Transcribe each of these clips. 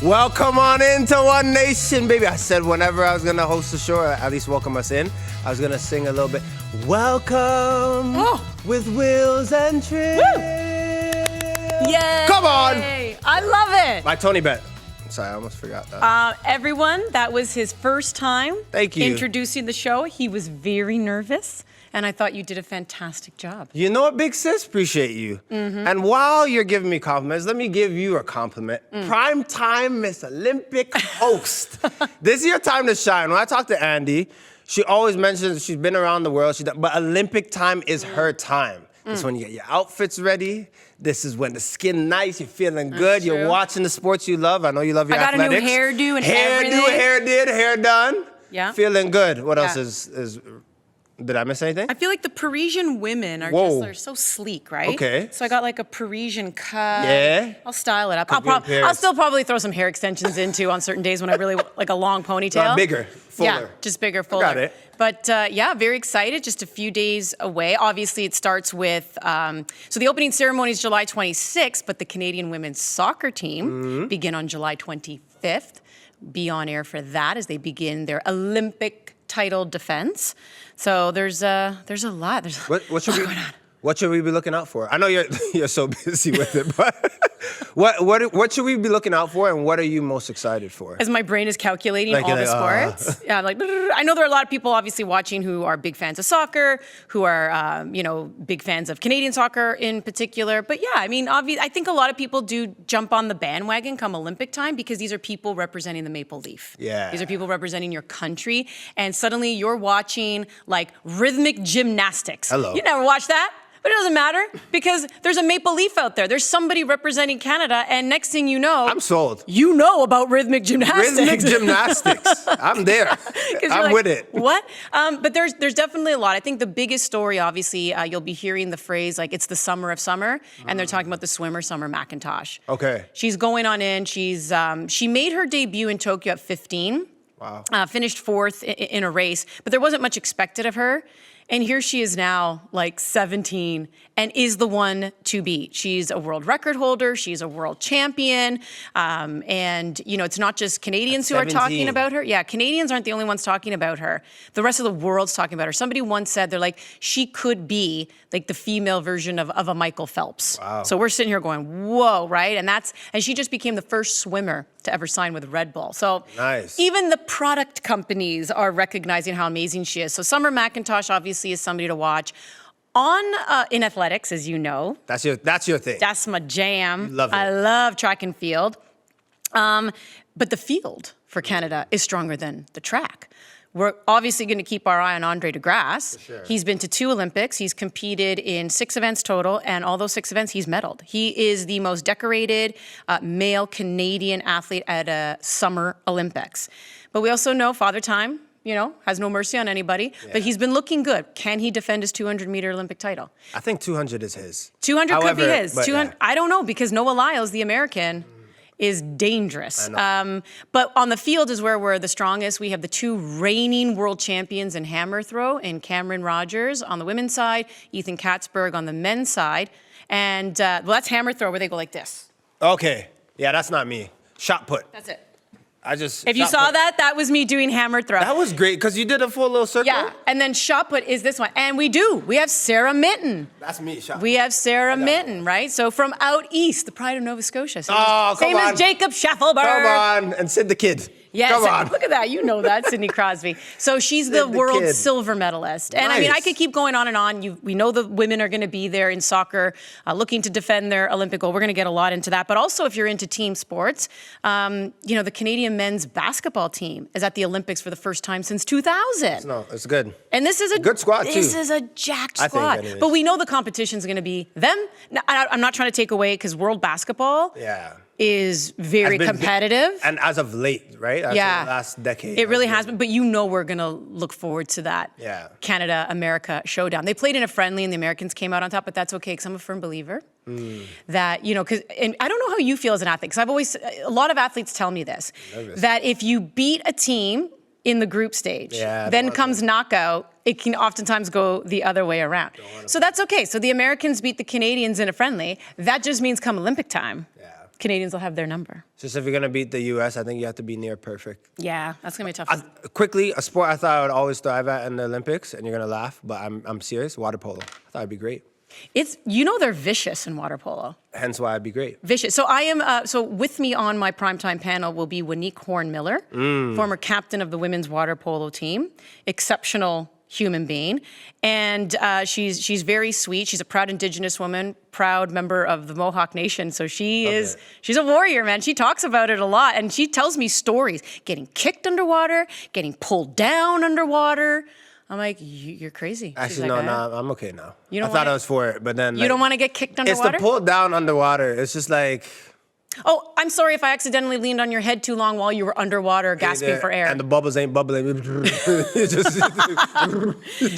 Welcome on into One Nation, baby. I said whenever I was going to host the show, or at least welcome us in, I was going to sing a little bit. Welcome with Wills and Trish. Yay! Come on! I love it. My Tony Bet. Sorry, I almost forgot that. Everyone, that was his first time Thank you. introducing the show. He was very nervous, and I thought you did a fantastic job. You know what, big sis? Appreciate you. And while you're giving me compliments, let me give you a compliment. Prime time Miss Olympic host. This is your time to shine. When I talk to Andy, she always mentions she's been around the world, but Olympic time is her time. It's when you get your outfits ready. This is when the skin nice, you're feeling good, you're watching the sports you love. I know you love your athletics. I got a new hairdo and everything. Hair did, hair done. Yeah. Feeling good. What else is did I miss anything? I feel like the Parisian women are they're so sleek, right? Okay. So I got like a Parisian cut. Yeah. I'll style it up. I'll still probably throw some hair extensions into on certain days when I really like a long ponytail. Bigger, fuller. Yeah, just bigger, fuller. Got it. But yeah, very excited. Just a few days away. Obviously, it starts with, so the opening ceremony is July 26th, but the Canadian women's soccer team begin on July 25th. Be on air for that as they begin their Olympic title defense. So there's a lot. What should we be looking out for? I know you're so busy with it, but what should we be looking out for, and what are you most excited for? As my brain is calculating all the sports, yeah, like I know there are a lot of people obviously watching who are big fans of soccer, who are big fans of Canadian soccer in particular. But yeah, I mean, I think a lot of people do jump on the bandwagon come Olympic time because these are people representing the Maple Leaf. Yeah, these are people representing your country, and suddenly you're watching like rhythmic gymnastics. Hello, you never watched that? But it doesn't matter because there's a Maple Leaf out there. There's somebody representing Canada, and next thing you know, I'm sold. You know about rhythmic gymnastics. Rhythmic gymnastics. I'm there. I'm with it. What? But there's definitely a lot. I think the biggest story, obviously, you'll be hearing the phrase like it's the summer of summer, and they're talking about the swimmer Summer McIntosh. Okay. She's going on in. She made her debut in Tokyo at 15. Wow. Finished fourth in a race, but there wasn't much expected of her. And here she is now, like 17, and is the one to beat. She's a world record holder. She's a world champion. And, it's not just Canadians who are talking about her. Yeah, Canadians aren't the only ones talking about her. The rest of the world's talking about her. Somebody once said, they're like, she could be like the female version of a Michael Phelps. Wow. So we're sitting here going, whoa, right? And she just became the first swimmer to ever sign with Red Bull. So nice. Even the product companies are recognizing how amazing she is. So Summer McIntosh obviously is somebody to watch. In athletics, as you know. That's your thing. That's my jam. Love it. I love track and field. But the field for Canada is stronger than the track. We're obviously going to keep our eye on Andre DeGrasse. For sure. He's been to 2 Olympics. He's competed in 6 events total, and all those 6 events, he's medaled. He is the most decorated male Canadian athlete at a Summer Olympics. But we also know Father Time, has no mercy on anybody. Yeah. But he's been looking good. Can he defend his 200-meter Olympic title? I think 200 is his. 200 could be his. 200, yeah. I don't know, because Noah Lyles, the American, is dangerous. I know. But on the field is where we're the strongest. We have the 2 reigning world champions in hammer throw, in Cameron Rogers on the women's side, Ethan Katzberg on the men's side. And that's hammer throw where they go like this. Okay. Yeah, that's not me. Shot put. That's it. If you saw that was me doing hammer throw. That was great, because you did a full little circle. Yeah, and then shot put is this one. And we have Sarah Minton. That's me, shot put. We have Sarah Minton, right? So from out east, the pride of Nova Scotia. Same as Jacob Schaffelberg. Come on, and Sid the Kid. Yes, come on. Look at that. You know that, Sidney Crosby. So she's the world silver medalist. And nice. I mean, I could keep going on and on. We know the women are going to be there in soccer, looking to defend their Olympic gold. We're going to get a lot into that. But also, if you're into team sports, the Canadian men's basketball team is at the Olympics for the first time since 2000. No, it's good. And this is a good squad, too. This is a jacked squad. Think, but we know the competition's going to be them. Now, I'm not trying to take away, because world basketball is very competitive. And as of late, right? As of the last decade. It really has been. But we're going to look forward to that Canada-America showdown. They played in a friendly, and the Americans came out on top, but that's okay, because I'm a firm believer that, and I don't know how you feel as an athlete, because a lot of athletes tell me this, that if you beat a team in the group stage, then comes knockout, it can oftentimes go the other way around. So that's okay. So the Americans beat the Canadians in a friendly. That just means come Olympic time, Canadians will have their number. Just if you're gonna beat the U.S., I think you have to be near perfect. Yeah, that's gonna be a tough one. Quickly, a sport I thought I would always thrive at in the Olympics, and you're gonna laugh, but I'm serious. Water polo. I thought it'd be great. They're vicious in water polo. Hence why it'd be great. Vicious. So I am. So with me on my primetime panel will be Wanique Horn-Miller, former captain of the women's water polo team, exceptional human being, and she's very sweet. She's a proud Indigenous woman, proud member of the Mohawk Nation. So she's a warrior, man. She talks about it a lot, and she tells me stories: getting kicked underwater, getting pulled down underwater. I'm like, you're crazy. Actually, like, no, I'm okay now. You I don't thought I was for it, but then You don't want to get kicked underwater? It's the pull down underwater. It's just like, Oh, I'm sorry if I accidentally leaned on your head too long while you were underwater gasping for air. and the bubbles ain't bubbling.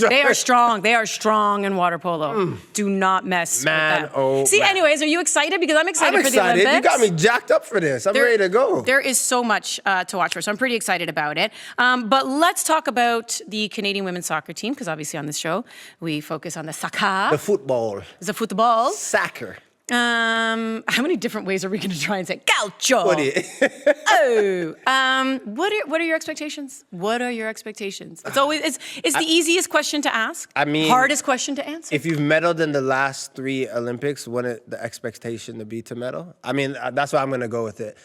They are strong. They are strong in water polo. Do not mess with them. See, anyways, are you excited? Because I'm excited for the Olympics. You got me jacked up for this. I'm ready to go. There is so much to watch for, so I'm pretty excited about it. But let's talk about the Canadian women's soccer team, because obviously on this show, we focus on the soccer. The football. The football. Soccer. How many different ways are we going to try and say calcio? What are your expectations? What are your expectations? It's always it's the easiest question to ask. I mean, hardest question to answer. If you've medaled in the last 3 Olympics, wouldn't the expectation to be to medal? I mean, that's why I'm going to go with it.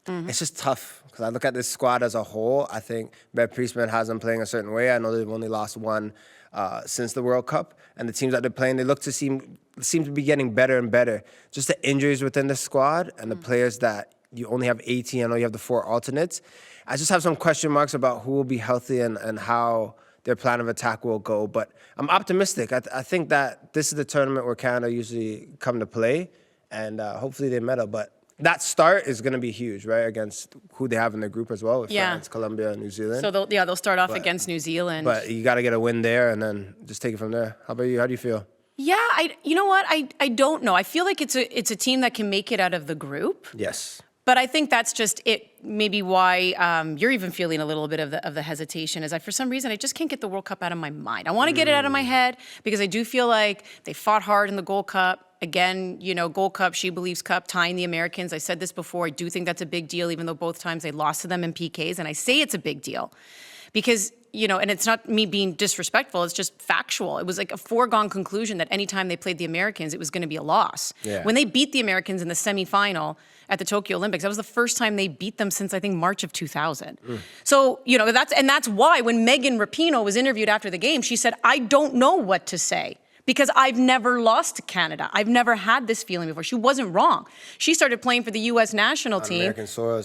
It's just tough because I look at this squad as a whole. I think Bev Priestman has them playing a certain way. I know they've only lost 1 since the World Cup, and the teams that they're playing, they look to seem to be getting better and better. Just the injuries within the squad and the players that you only have 18, I know you have the 4 alternates. I just have some question marks about who will be healthy and how their plan of attack will go. But I'm optimistic. I think that this is the tournament where Canada usually come to play, and hopefully they medal. But that start is going to be huge, right, against who they have in their group as well, with France, Colombia, and New Zealand. So they'll start off against New Zealand. But you got to get a win there and then just take it from there. How about you? How do you feel? Yeah, you know what? I don't know. I feel like it's a team that can make it out of the group. Yes. But I think that's just it. Maybe why you're even feeling a little bit of the hesitation is for some reason I just can't get the World Cup out of my mind. I want to get it out of my head because I do feel like they fought hard in the Gold Cup. Again, Gold Cup, She Believes Cup, tying the Americans. I said this before. I do think that's a big deal, even though both times they lost to them in PKs. And I say it's a big deal because, and it's not me being disrespectful. It's just factual. It was like a foregone conclusion that anytime they played the Americans, it was going to be a loss. Yeah. When they beat the Americans in the semifinal at the Tokyo Olympics, that was the first time they beat them since, I think, March of 2000. So, that's why when Megan Rapinoe was interviewed after the game, she said, I don't know what to say. Because I've never lost to Canada. I've never had this feeling before. She wasn't wrong. She started playing for the U.S. national team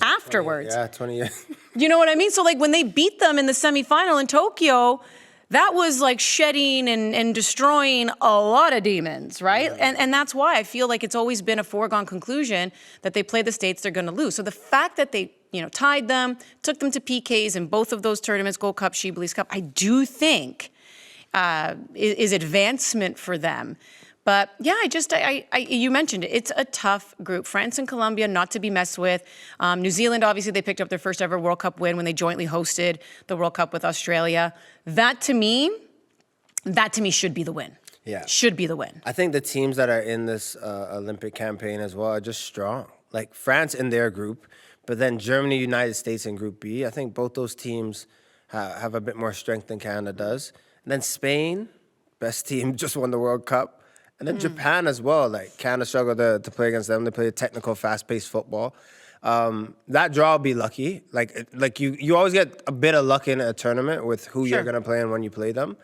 afterwards. 20 years. You know what I mean? So, when they beat them in the semifinal in Tokyo, that was like shedding and destroying a lot of demons, right? Yeah. And that's why I feel like it's always been a foregone conclusion that they play the States, they're going to lose. So the fact that they, tied them, took them to PKs in both of those tournaments, Gold Cup, She Believes Cup, I do think is advancement for them. But yeah, you mentioned it. It's a tough group. France and Colombia, not to be messed with. New Zealand, obviously, they picked up their first ever World Cup win when they jointly hosted the World Cup with Australia. That to me should be the win. Yeah. Should be the win. I think the teams that are in this Olympic campaign as well are just strong. Like France in their group, but then Germany, United States in Group B. I think both those teams have a bit more strength than Canada does. And then Spain, best team, just won the World Cup. And then Japan as well. Like Canada struggled to play against them. They play technical, fast-paced football. That draw will be lucky. Like you always get a bit of luck in a tournament with who you're gonna play and when you play them.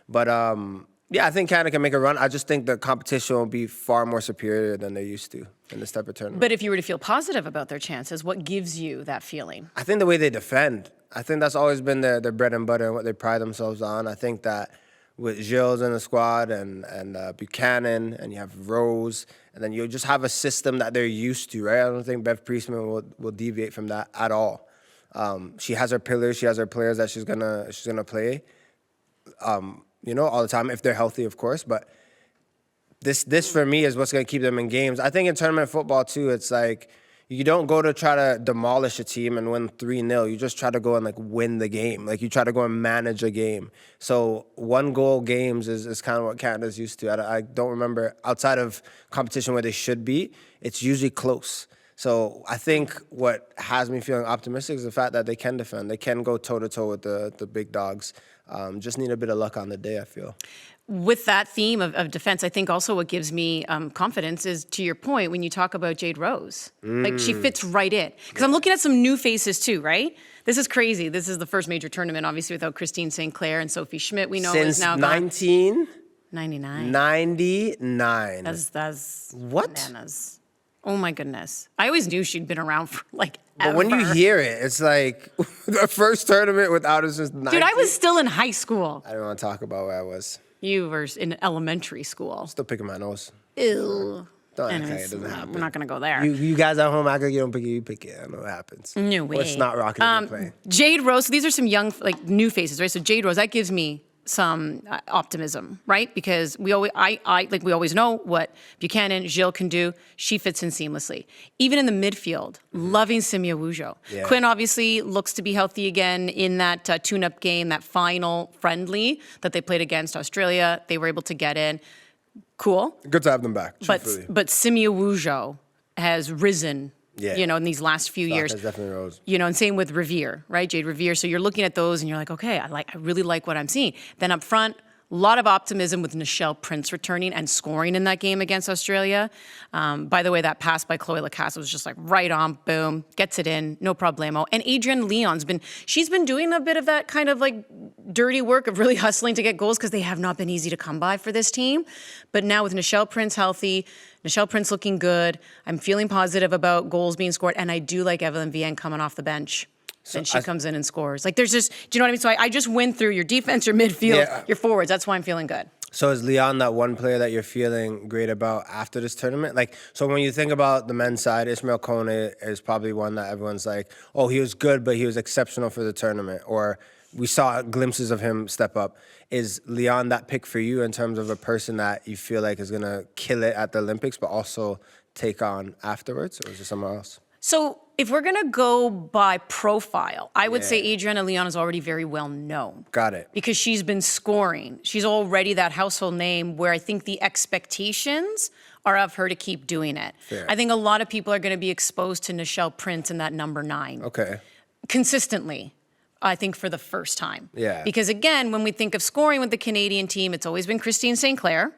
But I think Canada can make a run. I just think the competition will be far more superior than they're used to in this type of tournament. But if you were to feel positive about their chances, what gives you that feeling? I think the way they defend. I think that's always been their bread and butter and what they pride themselves on. I think that with Gilles in the squad and Buchanan, and you have Rose, and then you just have a system that they're used to, right? I don't think Bev Priestman will deviate from that at all. She has her pillars, she has her players that she's gonna play, all the time if they're healthy, of course. But this for me is what's gonna keep them in games. I think in tournament football too, it's like You don't go to try to demolish a team and win 3-0. You just try to go and like win the game. Like you try to go and manage a game. So 1-goal games is kind of what Canada's used to. I don't remember outside of competition where they should be. It's usually close. So I think what has me feeling optimistic is the fact that they can defend. They can go toe-to-toe with the big dogs. Just need a bit of luck on the day, I feel. With that theme of defense, I think also what gives me confidence is, to your point, when you talk about Jade Rose. Like, she fits right in. Because I'm looking at some new faces, too, right? This is crazy. This is the first major tournament, obviously, without Christine Sinclair and Sophie Schmidt. We know is now gone. 1999. 99. That's what? Bananas. Oh, my goodness. I always knew she'd been around for, like, But ever. when you hear it, it's like the first tournament without us since 19. Dude, I was still in high school. I don't want to talk about where I was. You were in elementary school. Still picking my nose. Ew. Don't act like Anyways, it doesn't happen. we're not going to go there. You guys at home act like you don't pick it, you pick it. I know what happens. No way. Or it's not rocking and playing. Jade Rose, so these are some young, like, new faces, right? So Jade Rose, that gives me some optimism, right? Because we always know what Buchanan, Gilles can do. She fits in seamlessly. Even in the midfield, loving Simia Wujo. Yeah. Quinn obviously looks to be healthy again in that tune-up game, that final friendly that they played against Australia. They were able to get in. Cool. Good to have them back. But Simia Wujo has risen, Yeah. in these last few years. Has definitely rose. And same with Revere, right? Jade Revere. So you're looking at those and you're like, okay, I really like what I'm seeing. Then up front, a lot of optimism with Nichelle Prince returning and scoring in that game against Australia. By the way, that pass by Chloe Lacasse was just like right on, boom, gets it in, no problemo. And Adrienne Leon's she's been doing a bit of that kind of like dirty work of really hustling to get goals because they have not been easy to come by for this team. But now with Nichelle Prince healthy, Nichelle Prince looking good, I'm feeling positive about goals being scored, and I do like Evelyn Vienne coming off the bench. And she comes in and scores. Like, there's just, do you know what I mean? So I just went through your defense, your midfield, your forwards. That's why I'm feeling good. So is Leon that one player that you're feeling great about after this tournament? Like, so when you think about the men's side, Ismail Kone is probably one that everyone's like, oh, he was good, but he was exceptional for the tournament. Or we saw glimpses of him step up. Is Leon that pick for you in terms of a person that you feel like is going to kill it at the Olympics, but also take on afterwards? Or is it someone else? So if we're going to go by profile, I would say Adrienne Leon is already very well known. Got it. Because she's been scoring. She's already that household name where I think the expectations are of her to keep doing it. Fair. I think a lot of people are going to be exposed to Nichelle Prince in that number 9. Okay. Consistently, I think, for the first time. Yeah. Because again, when we think of scoring with the Canadian team, it's always been Christine Sinclair.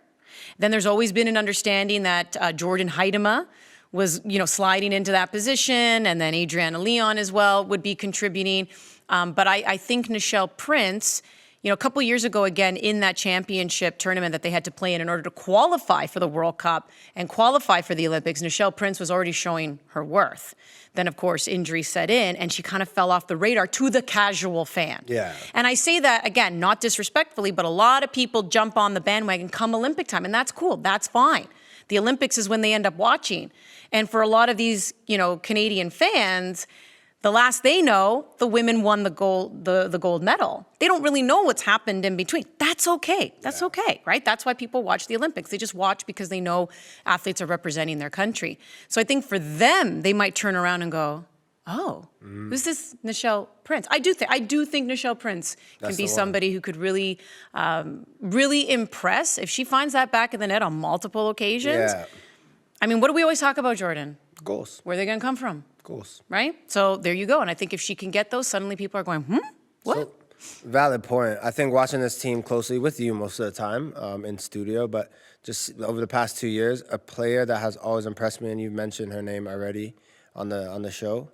Then there's always been an understanding that Jordan Huitema was, sliding into that position, and then Adrienne Leon as well would be contributing. But I think Nichelle Prince, a couple years ago, again, in that championship tournament that they had to play in order to qualify for the World Cup and qualify for the Olympics, Nichelle Prince was already showing her worth. Then, of course, injury set in, and she kind of fell off the radar to the casual fan. Yeah. And I say that, again, not disrespectfully, but a lot of people jump on the bandwagon come Olympic time, and that's cool. That's fine. The Olympics is when they end up watching. And for a lot of these, Canadian fans, the last they know, the women won the gold medal. They don't really know what's happened in between. That's okay. That's okay, right? That's why people watch the Olympics. They just watch because they know athletes are representing their country. So I think for them, they might turn around and go, oh, who's this Nichelle Prince? I do think Nichelle Prince can be somebody who could really, really impress if she finds that back in the net on multiple occasions. Yeah. I mean, what do we always talk about, Jordan? Goals. Where are they going to come from? Goals. Right? So there you go. And I think if she can get those, suddenly people are going, what? So, valid point. I think watching this team closely with you most of the time in studio, but just over the past 2 years, a player that has always impressed me, and you've mentioned her name already on the show,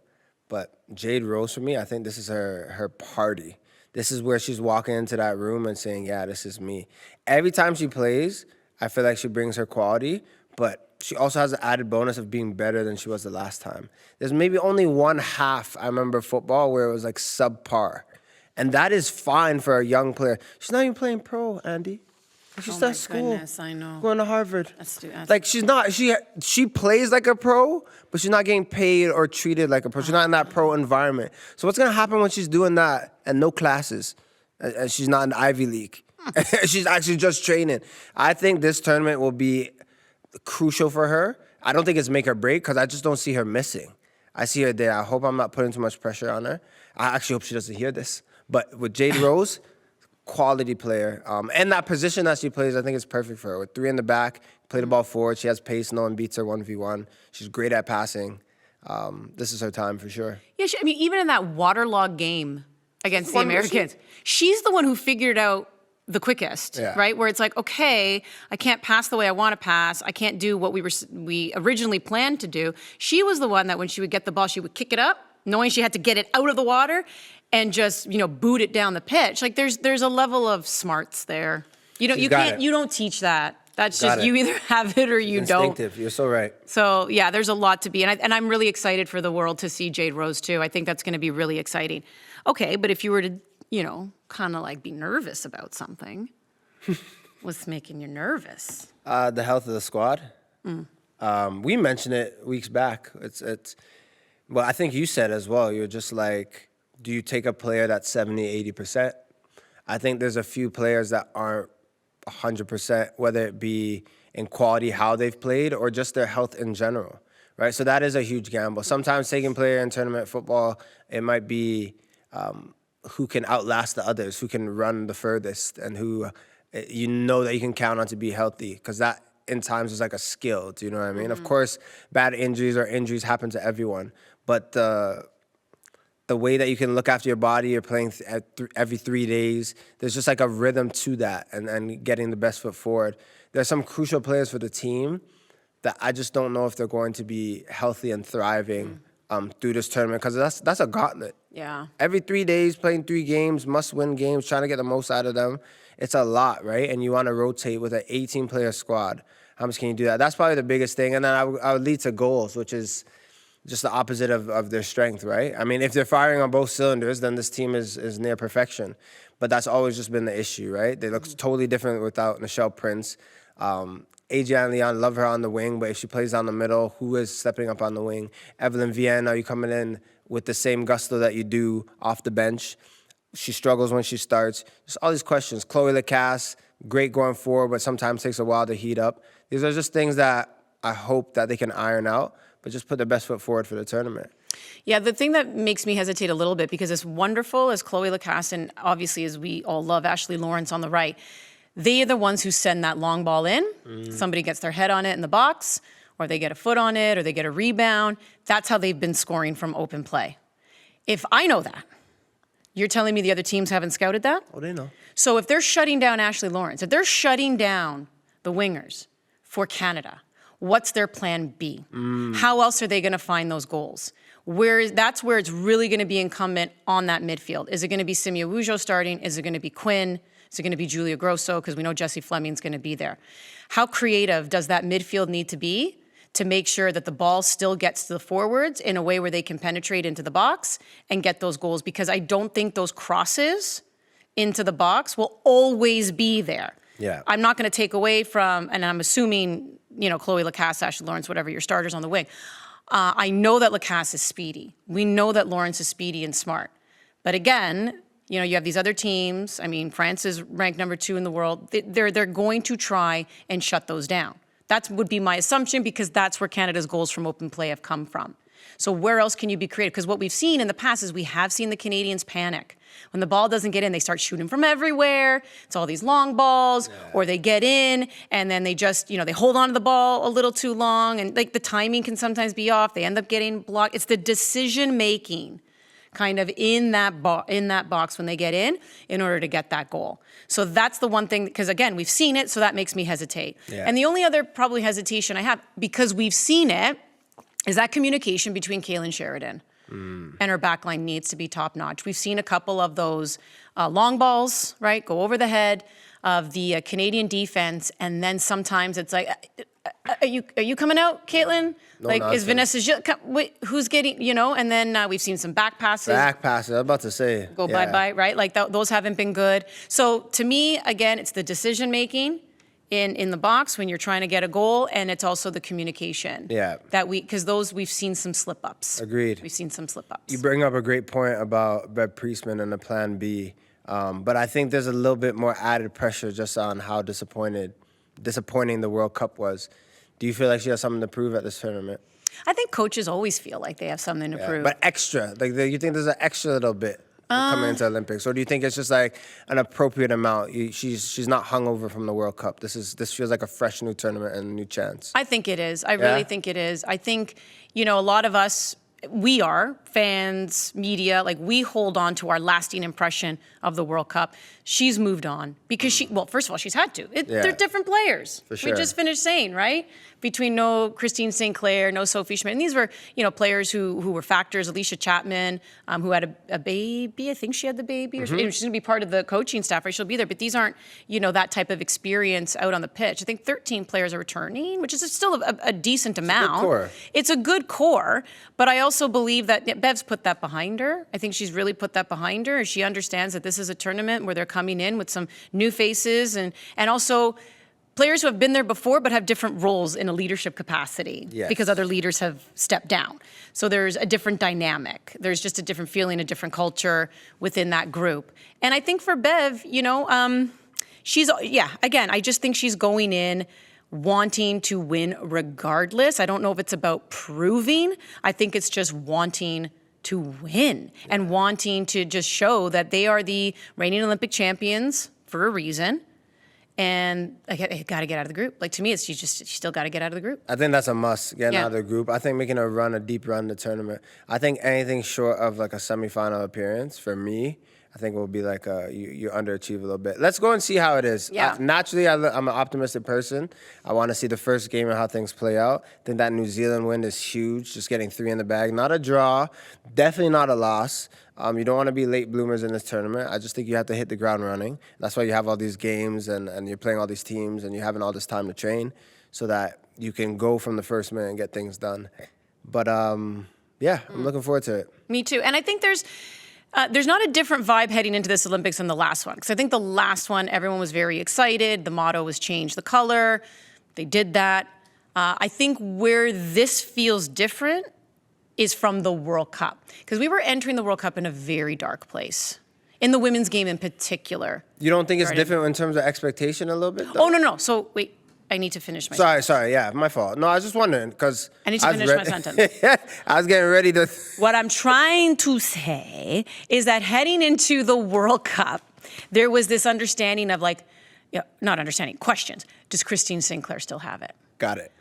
but Jade Rose, for me, I think this is her party. This is where she's walking into that room and saying, yeah, this is me. Every time she plays, I feel like she brings her quality, but she also has the added bonus of being better than she was the last time. There's maybe only one half, I remember, football where it was like subpar. And that is fine for a young player. She's not even playing pro, Andy. She's still at school. Goodness, I know. Going to Harvard. That's like, she's not, she plays like a pro, but she's not getting paid or treated like a pro. She's not in that pro environment. So what's going to happen when she's doing that and no classes? And she's not in the Ivy League. She's actually just training. I think this tournament will be crucial for her. I don't think it's make or break because I just don't see her missing. I see her there. I hope I'm not putting too much pressure on her. I actually hope she doesn't hear this. But with Jade Rose, quality player. And that position that she plays, I think is perfect for her. With 3 in the back, play the ball forward. She has pace. No one beats her 1v1. She's great at passing. This is her time for sure. Yeah, I mean, even in that waterlogged game against the Americans, she's the one who figured out the quickest, right? Where it's like, okay, I can't pass the way I want to pass. I can't do what we originally planned to do. She was the one that when she would get the ball, she would kick it up, knowing she had to get it out of the water and just, boot it down the pitch. Like there's a level of smarts there. You don't teach that. That's just, you either have it or you don't. Instinctive. You're so right. So yeah, there's a lot to be, and I'm really excited for the world to see Jade Rose too. I think that's going to be really exciting. Okay, but if you were to, kind of like be nervous about something, what's making you nervous? The health of the squad. We mentioned it weeks back. Well, I think you said as well, you're just like, do you take a player that's 70, 80%? I think there's a few players that aren't 100%, whether it be in quality, how they've played, or just their health in general, right? So that is a huge gamble. Sometimes taking player in tournament football, it might be who can outlast the others, who can run the furthest, and who that you can count on to be healthy, because that in times is like a skill, do you know what I mean? Of course, bad injuries or injuries happen to everyone, but the way that you can look after your body, you're playing every 3 days. There's just like a rhythm to that and getting the best foot forward. There's some crucial players for the team that I just don't know if they're going to be healthy and thriving through this tournament, because that's a gauntlet. Yeah. Every 3 days, playing 3 games, must-win games, trying to get the most out of them. It's a lot, right? And you want to rotate with an 18-player squad. How much can you do that? That's probably the biggest thing. And then I would lead to goals, which is just the opposite of their strength, right? I mean, if they're firing on both cylinders, then this team is near perfection. But that's always just been the issue, right? They look totally different without Nichelle Prince. Adrienne Leon, love her on the wing, but if she plays down the middle, who is stepping up on the wing? Evelyn Vienne, are you coming in with the same gusto that you do off the bench? She struggles when she starts. Just all these questions. Chloe Lacasse, great going forward, but sometimes takes a while to heat up. These are just things that I hope that they can iron out, but just put their best foot forward for the tournament. Yeah, the thing that makes me hesitate a little bit, because as wonderful as Chloe Lacasse and obviously as we all love Ashley Lawrence on the right, they are the ones who send that long ball in. Somebody gets their head on it in the box, or they get a foot on it, or they get a rebound. That's how they've been scoring from open play. If I know that, you're telling me the other teams haven't scouted that? Oh, they know. So if they're shutting down Ashley Lawrence, if they're shutting down the wingers for Canada, what's their plan B? How else are they going to find those goals? That's where it's really going to be incumbent on that midfield. Is it going to be Simia Wujo starting? Is it going to be Quinn? Is it going to be Julia Grosso? Because we know Jessie Fleming's going to be there. How creative does that midfield need to be to make sure that the ball still gets to the forwards in a way where they can penetrate into the box and get those goals? Because I don't think those crosses into the box will always be there. Yeah. I'm not going to take away from, and I'm assuming, Chloe Lacasse, Ashley Lawrence, whatever, your starters on the wing. I know that Lacasse is speedy. We know that Lawrence is speedy and smart. But again, you have these other teams. I mean, France is ranked number 2 in the world. They're going to try and shut those down. That would be my assumption, because that's where Canada's goals from open play have come from. So where else can you be creative? Because what we've seen in the past is we have seen the Canadians panic. When the ball doesn't get in, they start shooting from everywhere. It's all these long balls, or they get in and then they just, they hold on to the ball a little too long, and like the timing can sometimes be off. They end up getting blocked. It's the decision making kind of in that box when they get in order to get that goal. So that's the one thing, because again, we've seen it, so that makes me hesitate. Yeah. And the only other probably hesitation I have, because we've seen it, is that communication between Kaylin Sheridan and her backline needs to be top notch. We've seen a couple of those long balls, right, go over the head of the Canadian defense, and then sometimes it's like, are you coming out, Caitlin? No like, nonsense. is Vanessa, wait, who's getting, and then we've seen some back passes. Back passes, I was about to say. Go bye-bye, right? Like, those haven't been good. So to me, again, it's the decision-making in the box when you're trying to get a goal, and it's also the communication. Yeah. Because we've seen some slip-ups. Agreed. We've seen some slip-ups. You bring up a great point about Brett Priestman and the plan B, but I think there's a little bit more added pressure just on how disappointing the World Cup was. Do you feel like she has something to prove at this tournament? I think coaches always feel like they have something to prove. But extra, like you think there's an extra little bit coming into Olympics, or do you think it's just like an appropriate amount? She's not hungover from the World Cup. This feels like a fresh new tournament and a new chance. I think it is. I really think it is. I think, a lot of us, we are fans, media, like we hold on to our lasting impression of the World Cup. She's moved on because first of all, she's had to. They're different players. For sure. We just finished saying, right? Between no Christine Sinclair, no Sophie Schmidt. And these were, players who were factors. Alicia Chapman, who had a baby. I think she had the baby. Or she's going to be part of the coaching staff, right? She'll be there. But these aren't, that type of experience out on the pitch. I think 13 players are returning, which is still a decent amount. It's a good core. It's a good core. But I also believe that Bev's put that behind her. I think she's really put that behind her. And she understands that this is a tournament where they're coming in with some new faces and also players who have been there before but have different roles in a leadership capacity because other leaders have stepped down. So there's a different dynamic. There's just a different feeling, a different culture within that group. And I think for Bev, she's, again, I just think she's going in wanting to win regardless. I don't know if it's about proving. I think it's just wanting to win and wanting to just show that they are the reigning Olympic champions for a reason. And I got to get out of the group. Like, to me, it's you still got to get out of the group. I think that's a must, getting out of the group. I think making a deep run in the tournament. I think anything short of like a semifinal appearance, for me, I think will be like you underachieve a little bit. Let's go and see how it is. Yeah. Naturally, I'm an optimistic person. I want to see the first game and how things play out. I think that New Zealand win is huge, just getting 3 in the bag. Not a draw, definitely not a loss. You don't want to be late bloomers in this tournament. I just think you have to hit the ground running. That's why you have all these games and you're playing all these teams and you're having all this time to train so that you can go from the first minute and get things done. But, I'm looking forward to it. Me too. And I think there's not a different vibe heading into this Olympics than the last one. Because I think the last one, everyone was very excited. The motto was change the color. They did that. I think where this feels different is from the World Cup. Because we were entering the World Cup in a very dark place. In the women's game in particular. You don't think it's different in terms of expectation a little bit, though? Oh, no. So, wait. I need to finish my sentence. Sorry. Yeah, my fault. No, I was just wondering, because I need to finish my sentence. I was getting ready to... What I'm trying to say is that heading into the World Cup, there was this understanding of questions. Does Christine Sinclair still have it? Got it.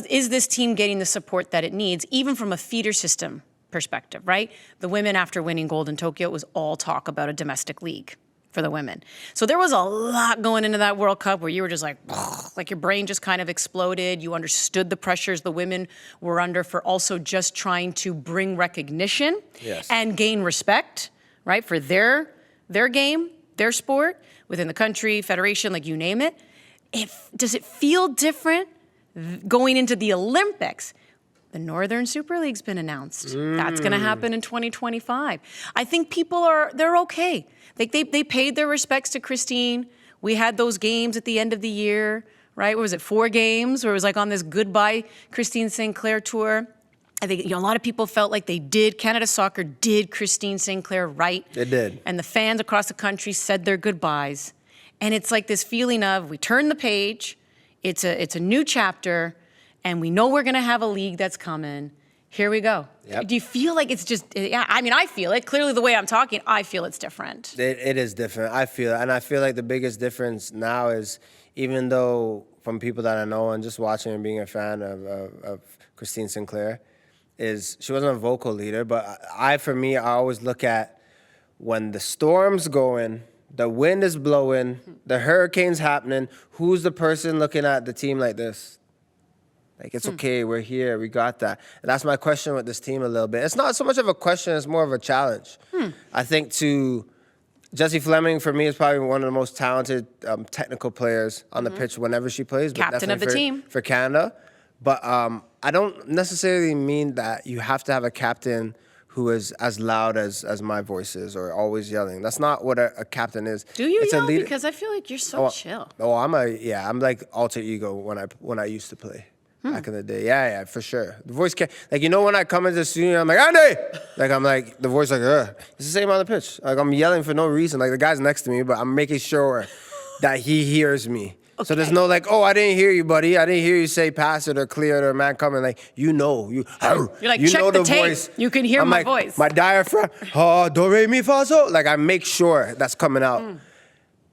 Is this team getting the support that it needs, even from a feeder system perspective, right? The women, after winning gold in Tokyo, it was all talk about a domestic league for the women. So there was a lot going into that World Cup where you were just like your brain just kind of exploded. You understood the pressures the women were under for also just trying to bring recognition and gain respect, right, for their game, their sport, within the country, federation, like you name it. Does it feel different going into the Olympics? The Northern Super League's been announced. That's going to happen in 2025. I think people they're okay. They paid their respects to Christine. We had those games at the end of the year, right? What was it, 4 games? Where it was like on this goodbye Christine Sinclair tour. I think a lot of people felt like Canada Soccer did Christine Sinclair right. They did. And the fans across the country said their goodbyes. And it's like this feeling of we turn the page, it's a new chapter, and we know we're going to have a league that's coming. Here we go. Yep. Do you feel like it's just, I feel it. Clearly the way I'm talking, I feel it's different. It is different. I feel it. And I feel like the biggest difference now is, even though from people that I know and just watching and being a fan of Christine Sinclair, is she wasn't a vocal leader, but for me, I always look at when the storm's going, the wind is blowing, the hurricane's happening, who's the person looking at the team like this? Like, it's okay, we're here, we got that. And that's my question with this team a little bit. It's not so much of a question, it's more of a challenge. I think Jessie Fleming, for me, is probably one of the most talented technical players on the pitch whenever she plays. But Captain of the team. For Canada. But I don't necessarily mean that you have to have a captain who is as loud as my voice is or always yelling. That's not what a captain is. Do you yell? Because I feel like you're so chill. Oh, I'm like alter ego when I used to play. Back in the day. Yeah, for sure. The voice can't, when I come into the studio, I'm like, Andy! The voice it's the same on the pitch. Like, I'm yelling for no reason. Like, the guy's next to me, but I'm making sure that he hears me. So there's no like, oh, I didn't hear you, buddy. I didn't hear you say pass it or clear it or man coming. Like, you know. You're like, check know the tape. voice. You can hear I'm my like, voice. My diaphragm, do, re, mi, fa, so. Like, I make sure that's coming out.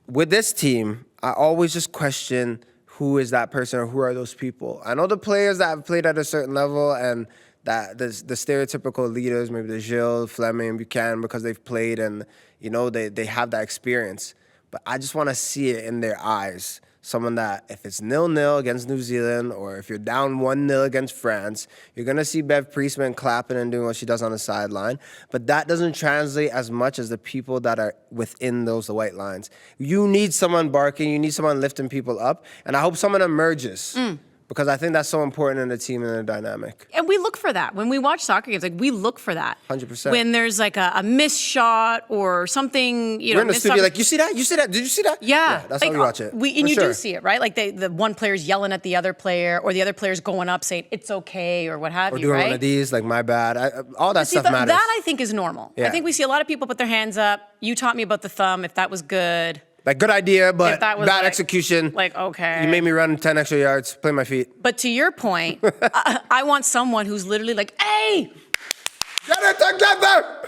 With this team, I always just question who is that person or who are those people. I know the players that have played at a certain level and that the stereotypical leaders, maybe the Gilles, Fleming, Buchanan, because they've played and, you know, they have that experience. But I just want to see it in their eyes. Someone that, if it's 0-0 against New Zealand or if you're down 1-0 against France, you're going to see Bev Priestman clapping and doing what she does on the sideline. But that doesn't translate as much as the people that are within those white lines. You need someone barking. You need someone lifting people up. And I hope someone emerges. Because I think that's so important in the team and the dynamic. And we look for that. When we watch soccer games, like we look for that. 100%. When there's like a missed shot or something, you know. We're in the studio like, you see that? You see that? Did you see that? Yeah. That's like, how we watch it. And you do see it, right? Like the one player's yelling at the other player or the other player's going up saying, it's okay or what have you, doing right? one of these, like, my bad. All that stuff matters. That I think is normal. Yeah. I think we see a lot of people put their hands up. You taught me about the thumb, if that was good. Like, good idea, but that was bad like- execution. Like, okay. You made me run 10 extra yards, play my feet. But to your point, I want someone who's literally like, hey! Get it together!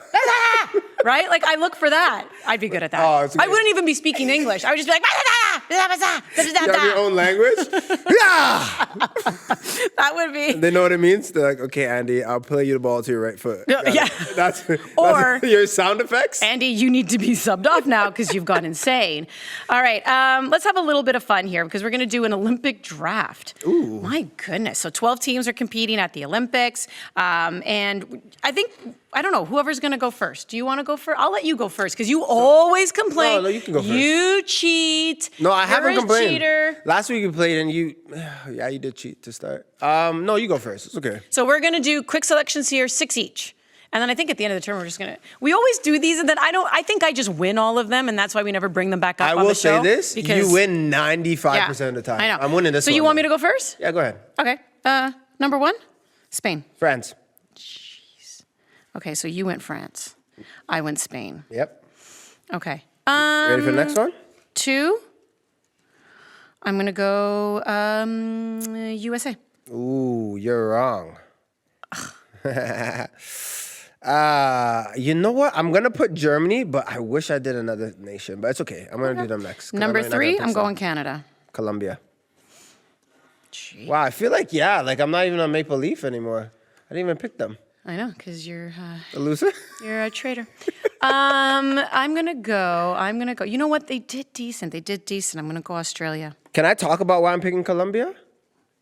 Right? Like, I look for that. I'd be good at that. Oh, it's I okay. wouldn't even be speaking English. I would just be like, You have your own language? Yeah! that would be. They know what it means? They're like, okay, Andy, I'll play you the ball to your right foot. Yeah. That's Or- your sound effects? Andy, you need to be subbed off now because you've gone insane. All right, let's have a little bit of fun here because we're going to do an Olympic draft. Ooh. My goodness. So 12 teams are competing at the Olympics. And I don't know, whoever's going to go first. Do you want to go first? I'll let you go first because you always complain. No, you can go first. You cheat. No, I haven't You're a complained. Cheater. Last week you played and yeah, you did cheat to start. No, you go first. It's okay. So we're going to do quick selections here, 6 each. And then I think at the end of the term, we're just going to, we always do these and then I think I just win all of them and that's why we never bring them back up I on the will show. say this, because you win 95% of the time. I know. I'm winning this So one. you want me to go first? Yeah, go ahead. Okay. Number 1, Spain. France. Okay, so you went France. I went Spain. Yep. Okay. Ready for the next one? 2, I'm going to go USA. Ooh, you're wrong. You know what? I'm going to put Germany, but I wish I did another nation. But it's okay. I'm going to do them next. 'cause Number I'm not 3, gonna I'm pick going some. Canada. Colombia. Gee. Wow, I feel like, I'm not even on Maple Leaf anymore. I didn't even pick them. I know, because you're A loser? you're a traitor. I'm gonna go. You know what? They did decent. I'm gonna go Australia. Can I talk about why I'm picking Colombia?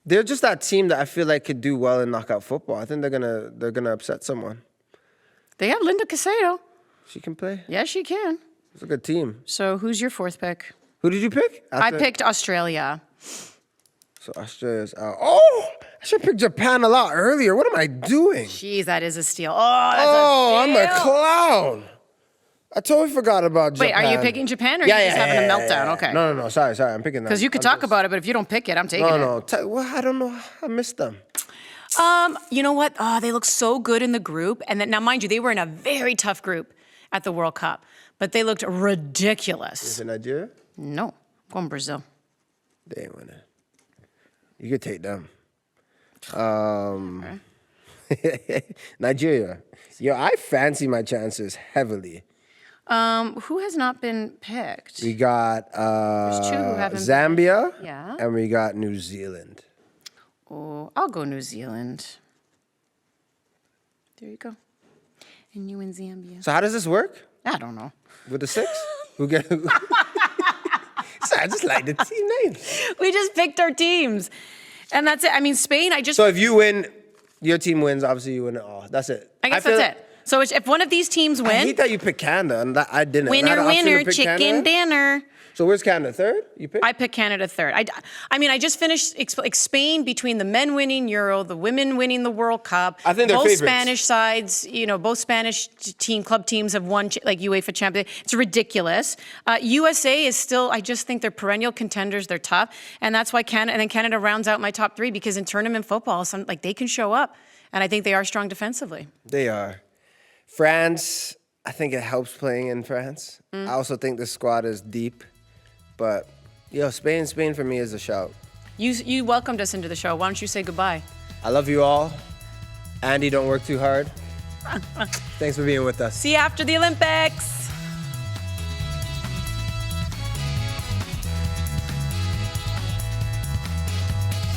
They're just that team that I feel like could do well in knockout football. I think they're gonna upset someone. They have Linda Casado. She can play. Yes, she can. It's a good team. So who's your 4th pick? Who did you pick? I picked Australia. So Australia's out. Oh, I should pick Japan a lot earlier. What am I doing? Jeez, that is a steal. Oh, that's Oh, a steal. I'm a clown. I totally forgot about Japan. Wait, are you picking Japan or are you just having a meltdown? Okay. No. Sorry. I'm picking them. Because you could talk about it, but if you don't pick it, I'm taking it. No. Well, I don't know. I missed them. You know what? Oh, they look so good in the group. And then, now, mind you, they were in a very tough group at the World Cup, but they looked ridiculous. Is it Nigeria? No, I'm going Brazil. They ain't winning. You could take them. Nigeria. Yo, I fancy my chances heavily. Who has not been picked? We got There's 2 who haven't. Zambia. Yeah. And we got New Zealand. Oh, I'll go New Zealand. There you go. And you in Zambia. So how does this work? I don't know. With the 6? Who get? So I just like the team names. We just picked our teams. And that's it. I mean, Spain, So if you win, your team wins. Obviously, you win it all. That's it. I guess feel- that's it. So if one of these teams I win, hate that you picked Canada, and that I didn't. I had winner, an option to winner, pick chicken Canada. dinner. So where's Canada? 3rd? You picked? I picked Canada 3rd. I mean, I just finished Spain between the men winning Euro, the women winning the World Cup. I think they're both favorites. Spanish sides, both Spanish club teams have won like UEFA champion. It's ridiculous. USA is still, I just think they're perennial contenders. They're tough, and that's why Canada rounds out my top 3 because in tournament football, they can show up, and I think they are strong defensively. They are. France, I think it helps playing in France. I also think the squad is deep, but Yo, Spain for me is a shout. You welcomed us into the show. Why don't you say goodbye? I love you all. Andy, don't work too hard. Thanks for being with us. See you after the Olympics.